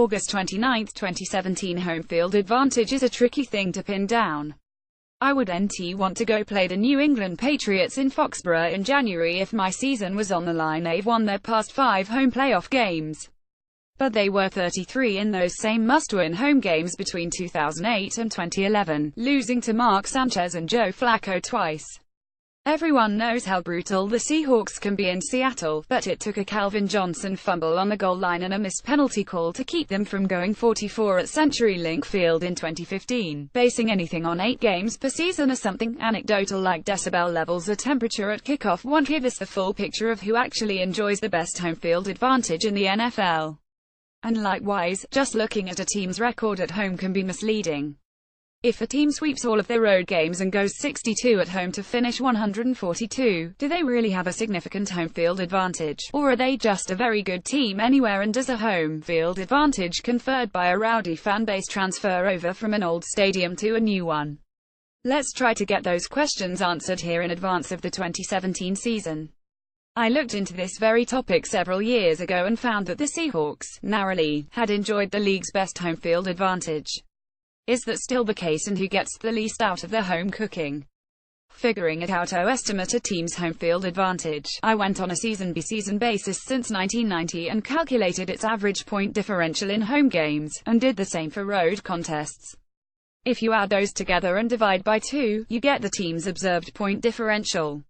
August 29, 2017. Home field advantage is a tricky thing to pin down. I would want to go play the New England Patriots in Foxborough in January if my season was on the line. They've won their past 5 home playoff games, but they were 33 in those same must-win home games between 2008 and 2011, losing to Mark Sanchez and Joe Flacco twice. Everyone knows how brutal the Seahawks can be in Seattle, but it took a Calvin Johnson fumble on the goal line and a missed penalty call to keep them from going 44 at CenturyLink Field in 2015. Basing anything on 8 games per season or something anecdotal like decibel levels or temperature at kickoff won't give us the full picture of who actually enjoys the best home field advantage in the NFL. And likewise, just looking at a team's record at home can be misleading. If a team sweeps all of their road games and goes 62 at home to finish 142, do they really have a significant home field advantage? Or are they just a very good team anywhere, and does a home field advantage conferred by a rowdy fan base transfer over from an old stadium to a new one? Let's try to get those questions answered here in advance of the 2017 season. I looked into this very topic several years ago and found that the Seahawks, narrowly, had enjoyed the league's best home field advantage. Is that still the case, and who gets the least out of their home cooking? Figuring it out. Estimate a team's home field advantage. I went on a season-by-season basis since 1990 and calculated its average point differential in home games, and did the same for road contests. If you add those together and divide by 2, you get the team's observed point differential.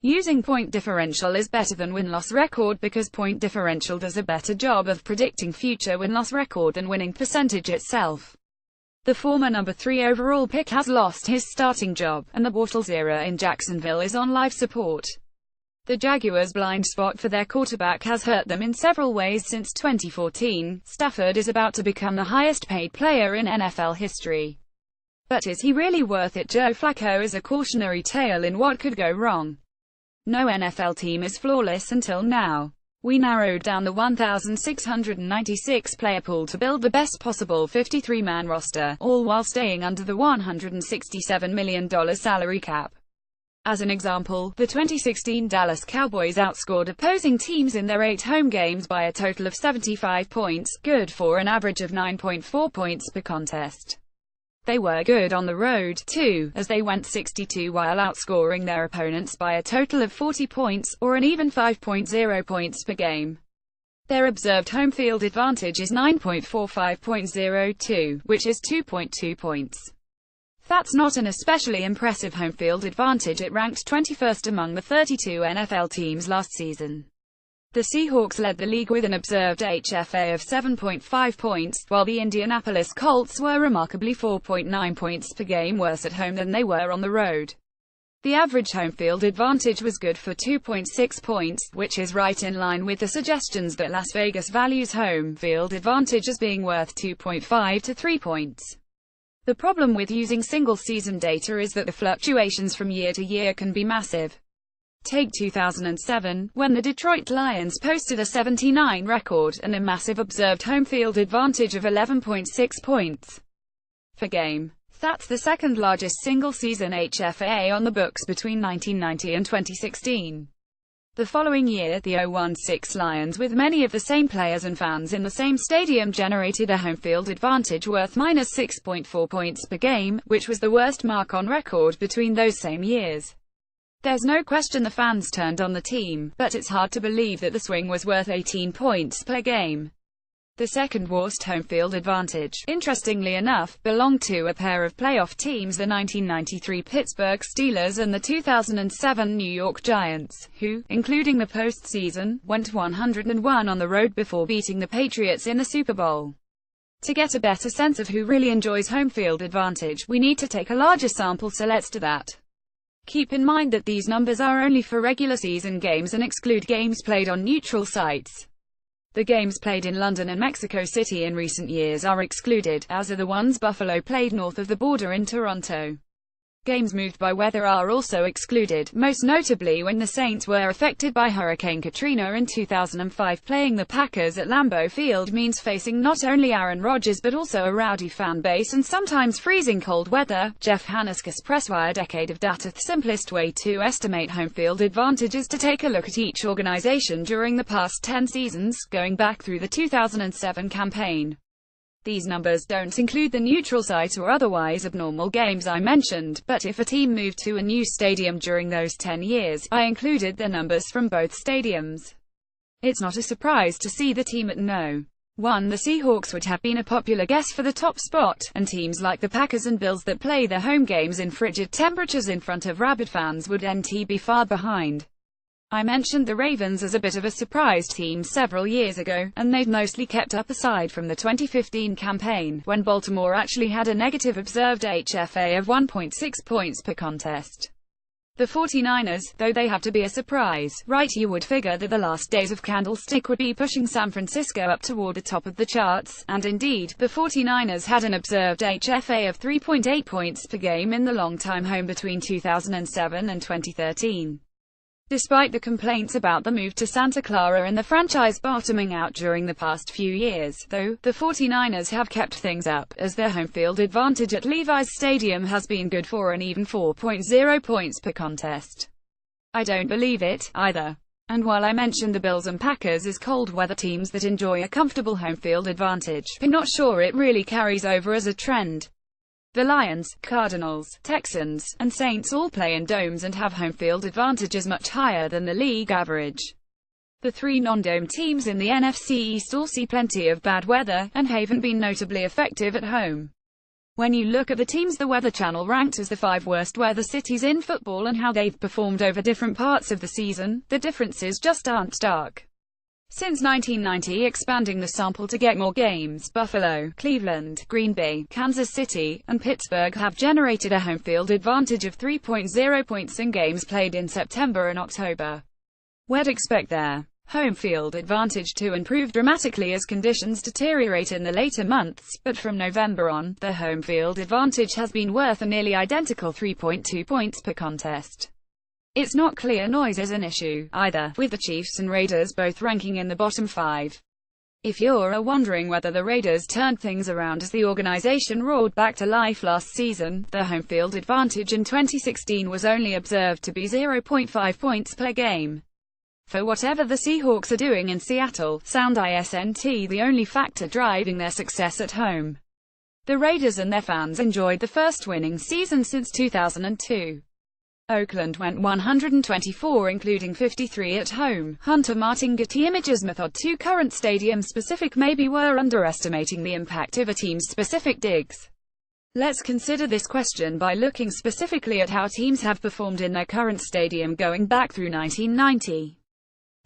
Using point differential is better than win-loss record because point differential does a better job of predicting future win-loss record than winning percentage itself. The former number 3 overall pick has lost his starting job, and the Bortles era in Jacksonville is on life support. The Jaguars' blind spot for their quarterback has hurt them in several ways since 2014. Stafford is about to become the highest-paid player in NFL history. But is he really worth it? Joe Flacco is a cautionary tale in what could go wrong. No NFL team is flawless until now. We narrowed down the 1,696-player pool to build the best possible 53-man roster, all while staying under the $167 million salary cap. As an example, the 2016 Dallas Cowboys outscored opposing teams in their 8 home games by a total of 75 points, good for an average of 9.4 points per contest. They were good on the road, too, as they went 62 while outscoring their opponents by a total of 40 points, or an even 5.0 points per game. Their observed home field advantage is 9.45.02, which is 2.2 points. That's not an especially impressive home field advantage. It ranked 21st among the 32 NFL teams last season. The Seahawks led the league with an observed HFA of 7.5 points, while the Indianapolis Colts were remarkably 4.9 points per game worse at home than they were on the road. The average home field advantage was good for 2.6 points, which is right in line with the suggestions that Las Vegas values home field advantage as being worth 2.5 to 3 points. The problem with using single-season data is that the fluctuations from year to year can be massive. Take 2007, when the Detroit Lions posted a 79 record, and a massive observed home field advantage of 11.6 points per game. That's the second largest single-season HFA on the books between 1990 and 2016. The following year, the 016 Lions, with many of the same players and fans in the same stadium, generated a home field advantage worth -6.4 points per game, which was the worst mark on record between those same years. There's no question the fans turned on the team, but it's hard to believe that the swing was worth 18 points per game. The second worst home field advantage, interestingly enough, belonged to a pair of playoff teams, the 1993 Pittsburgh Steelers and the 2007 New York Giants, who, including the postseason, went 101 on the road before beating the Patriots in the Super Bowl. To get a better sense of who really enjoys home field advantage, we need to take a larger sample, so let's do that. Keep in mind that these numbers are only for regular season games and exclude games played on neutral sites. The games played in London and Mexico City in recent years are excluded, as are the ones Buffalo played north of the border in Toronto. Games moved by weather are also excluded, most notably when the Saints were affected by Hurricane Katrina in 2005. Playing the Packers at Lambeau Field means facing not only Aaron Rodgers but also a rowdy fan base and sometimes freezing cold weather. Jeff Hanniskas, PressWire. Decade of data. The simplest way to estimate home field advantage is to take a look at each organization during the past 10 seasons, going back through the 2007 campaign. These numbers don't include the neutral site or otherwise abnormal games I mentioned, but if a team moved to a new stadium during those 10 years, I included the numbers from both stadiums. It's not a surprise to see the team at No. 1. The Seahawks would have been a popular guess for the top spot, and teams like the Packers and Bills that play their home games in frigid temperatures in front of rabid fans would be far behind. I mentioned the Ravens as a bit of a surprise team several years ago, and they've mostly kept up aside from the 2015 campaign, when Baltimore actually had a negative observed HFA of 1.6 points per contest. The 49ers, though they have to be a surprise, right? You would figure that the last days of Candlestick would be pushing San Francisco up toward the top of the charts, and indeed, the 49ers had an observed HFA of 3.8 points per game in the long-time home between 2007 and 2013. Despite the complaints about the move to Santa Clara and the franchise bottoming out during the past few years, though, the 49ers have kept things up, as their home field advantage at Levi's Stadium has been good for an even 4.0 points per contest. I don't believe it, either. And while I mentioned the Bills and Packers as cold-weather teams that enjoy a comfortable home field advantage, I'm not sure it really carries over as a trend. The Lions, Cardinals, Texans, and Saints all play in domes and have home field advantages much higher than the league average. The three non-dome teams in the NFC East all see plenty of bad weather, and haven't been notably effective at home. When you look at the teams the Weather Channel ranked as the 5 worst weather cities in football and how they've performed over different parts of the season, the differences just aren't stark. Since 1990, expanding the sample to get more games, Buffalo, Cleveland, Green Bay, Kansas City, and Pittsburgh have generated a home field advantage of 3.0 points in games played in September and October. We'd expect their home field advantage to improve dramatically as conditions deteriorate in the later months, but from November on, the home field advantage has been worth a nearly identical 3.2 points per contest. It's not clear noise as an issue, either, with the Chiefs and Raiders both ranking in the bottom 5. If you're wondering whether the Raiders turned things around as the organization roared back to life last season, the home field advantage in 2016 was only observed to be 0.5 points per game. For whatever the Seahawks are doing in Seattle, sound isn't the only factor driving their success at home. The Raiders and their fans enjoyed the first winning season since 2002. Oakland went 124 including 53 at home. Hunter Martin Getty Images Method 2 current stadium specific maybe we're underestimating the impact of a team's specific digs. Let's consider this question by looking specifically at how teams have performed in their current stadium going back through 1990.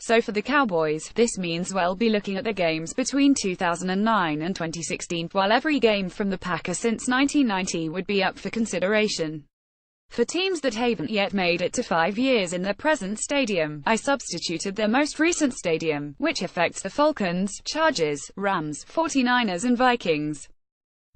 So for the Cowboys, this means we'll be looking at the games between 2009 and 2016, while every game from the Packers since 1990 would be up for consideration. For teams that haven't yet made it to 5 years in their present stadium, I substituted their most recent stadium, which affects the Falcons, Chargers, Rams, 49ers and Vikings.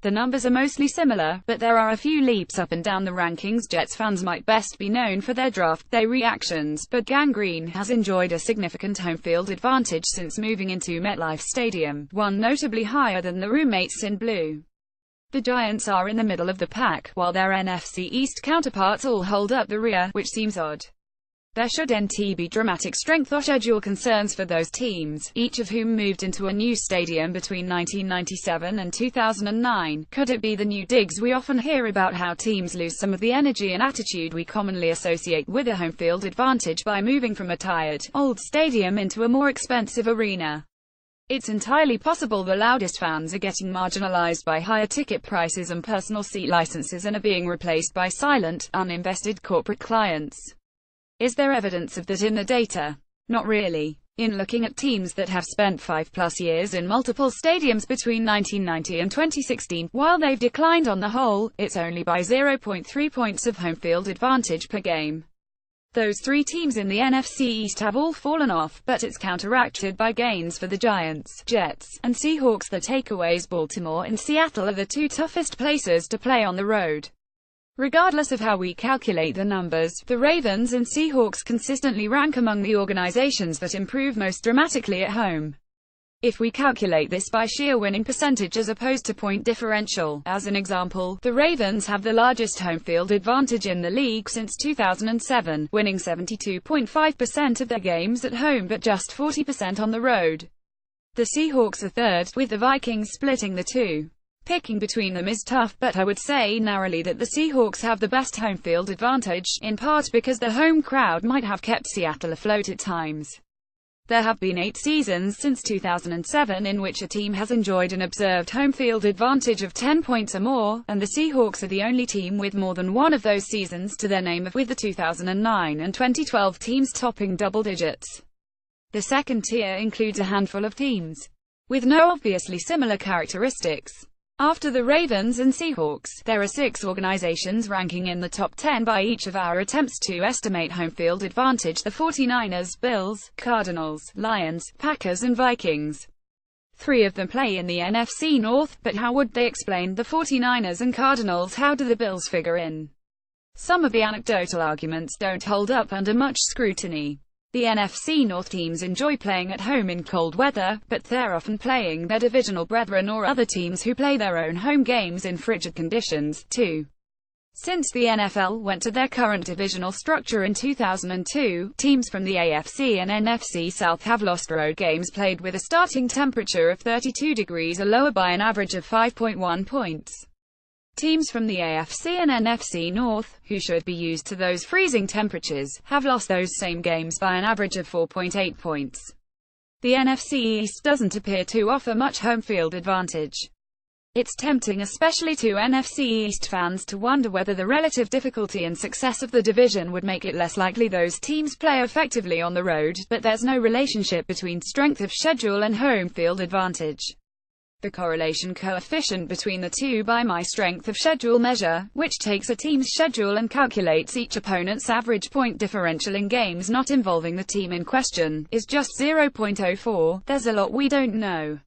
The numbers are mostly similar, but there are a few leaps up and down the rankings. Jets fans might best be known for their draft day reactions, but Gang Green has enjoyed a significant home field advantage since moving into MetLife Stadium, one notably higher than the roommates in blue. The Giants are in the middle of the pack, while their NFC East counterparts all hold up the rear, which seems odd. There should be dramatic strength or schedule concerns for those teams, each of whom moved into a new stadium between 1997 and 2009. Could it be the new digs? We often hear about how teams lose some of the energy and attitude we commonly associate with a home field advantage by moving from a tired, old stadium into a more expensive arena. It's entirely possible the loudest fans are getting marginalized by higher ticket prices and personal seat licenses and are being replaced by silent, uninvested corporate clients. Is there evidence of that in the data? Not really. In looking at teams that have spent 5+ years in multiple stadiums between 1990 and 2016, while they've declined on the whole, it's only by 0.3 points of home field advantage per game. Those 3 teams in the NFC East have all fallen off, but it's counteracted by gains for the Giants, Jets, and Seahawks. The takeaways: Baltimore and Seattle are the 2 toughest places to play on the road. Regardless of how we calculate the numbers, the Ravens and Seahawks consistently rank among the organizations that improve most dramatically at home. If we calculate this by sheer winning percentage as opposed to point differential, as an example, the Ravens have the largest home field advantage in the league since 2007, winning 72.5% of their games at home but just 40% on the road. The Seahawks are third, with the Vikings splitting the two. Picking between them is tough, but I would say narrowly that the Seahawks have the best home field advantage, in part because the home crowd might have kept Seattle afloat at times. There have been 8 seasons since 2007 in which a team has enjoyed an observed home field advantage of 10 points or more, and the Seahawks are the only team with more than one of those seasons to their name, with the 2009 and 2012 teams topping double digits. The second tier includes a handful of teams with no obviously similar characteristics. After the Ravens and Seahawks, there are 6 organizations ranking in the top 10 by each of our attempts to estimate home field advantage: the 49ers, Bills, Cardinals, Lions, Packers and Vikings. 3 of them play in the NFC North, but how would they explain the 49ers and Cardinals? How do the Bills figure in? Some of the anecdotal arguments don't hold up under much scrutiny. The NFC North teams enjoy playing at home in cold weather, but they're often playing their divisional brethren or other teams who play their own home games in frigid conditions, too. Since the NFL went to their current divisional structure in 2002, teams from the AFC and NFC South have lost road games played with a starting temperature of 32 degrees or lower by an average of 5.1 points. Teams from the AFC and NFC North, who should be used to those freezing temperatures, have lost those same games by an average of 4.8 points. The NFC East doesn't appear to offer much home field advantage. It's tempting, especially to NFC East fans, to wonder whether the relative difficulty and success of the division would make it less likely those teams play effectively on the road, but there's no relationship between strength of schedule and home field advantage. The correlation coefficient between the two by my strength of schedule measure, which takes a team's schedule and calculates each opponent's average point differential in games not involving the team in question, is just 0.04. There's a lot we don't know.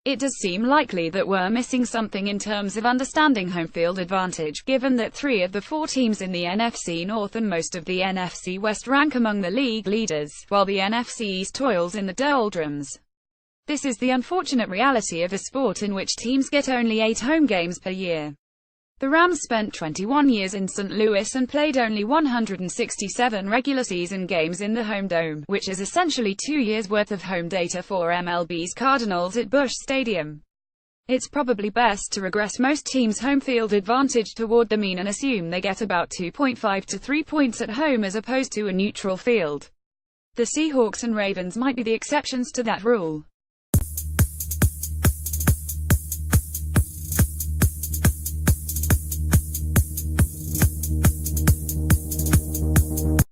It does seem likely that we're missing something in terms of understanding home field advantage, given that 3 of the 4 teams in the NFC North and most of the NFC West rank among the league leaders, while the NFC East toils in the doldrums. This is the unfortunate reality of a sport in which teams get only 8 home games per year. The Rams spent 21 years in St. Louis and played only 167 regular season games in the home dome, which is essentially 2 years' worth of home data for MLB's Cardinals at Busch Stadium. It's probably best to regress most teams' home field advantage toward the mean and assume they get about 2.5 to 3 points at home as opposed to a neutral field. The Seahawks and Ravens might be the exceptions to that rule.